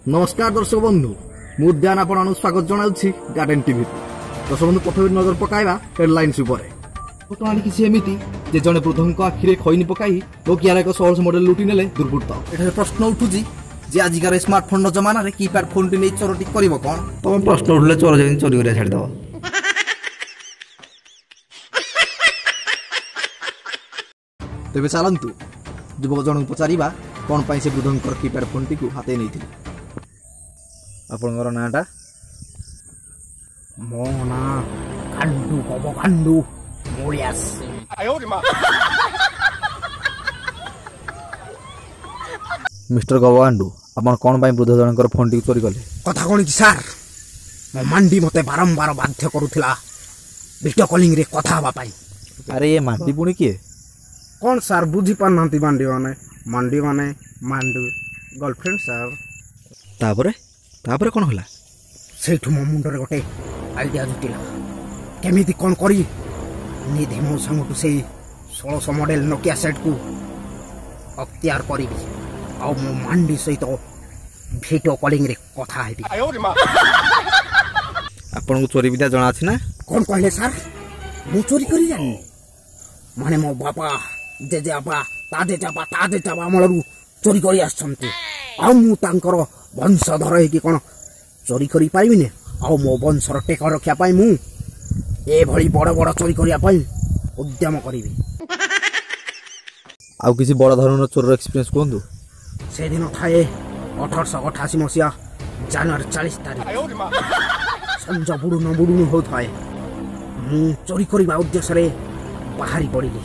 नमस्कार दर्शक बंधु मुझे आपण स्वागत जनाऊँगी गार्डेन टीवी। दर्शक बंधु प्रथम नजर पकाइबा हेडलाइंस उपरे। बर्तमान किसी एमिति जे जने वृद्धंक आखिरे खैनी पकाई नोकियार एक 16 मॉडल लुटि नेले दुर्बृत्त। एठारे प्रश्न उठुची जे आजिकार स्मार्टफोन जमाना रे कीपैड फोन टी नै चोरटी करिवो कोन? तमे प्रश्न उठले चोर जैन चोरी करिया छाड़ दबो। तेबे चलंतु युवक जनक पचारिबा कोन पई से वृद्धंकर कीपैड फोन टी को हाते नैथिले। आपनकर नाटा? मो ना खंडू कबो खंडू मोलियास। मिस्टर गवांडू आपण कोन पई वृद्ध जनकर फोन टी चोरी कले? कथा कोन कि सर मो मंडी मते बारंबार बाध्य करूथिला वीडियो कॉलिंग रे कथा हवा पई। अरे ये मांडी पुणी किए? कौन सर बुझी पार नांती मंडी माने मांडू गर्लफ्रेंड सर। तापरे कोन होला? सेठु मो मुंडरे गोटे आइडिया जुटिला केमिति कोन करी निधे मो संगटु से 1600 मॉडल नोकिया सेट को अख्तियार करिबी आ मो मांडी सहित वीडियो कॉलिंग रे कथा हेबी। आपन को चोरी विद्या जणा अछि ना? कोन कहले सर मो चोरी करी जानी माने मो बापा जेजेबा ताजेबा मळरू चोरी करी आछंती आ मु तांकर वंशधर हे कि कोन चोरी करी पाइबी ने आ मो वंशर टेक रखिया पाई मु ए भली बड़ बड़ चोरी करिया पाई उद्यम करिबी। आ किसी बड़ धरन चोर एक्सपीरियंस कोंदु? से दिन थाए 1888 मसिया जनवरी 40 तारिख संजा बुडु न हो थाए मु चोरी करिबा उद्देश्य रे बाहरी पड़िली।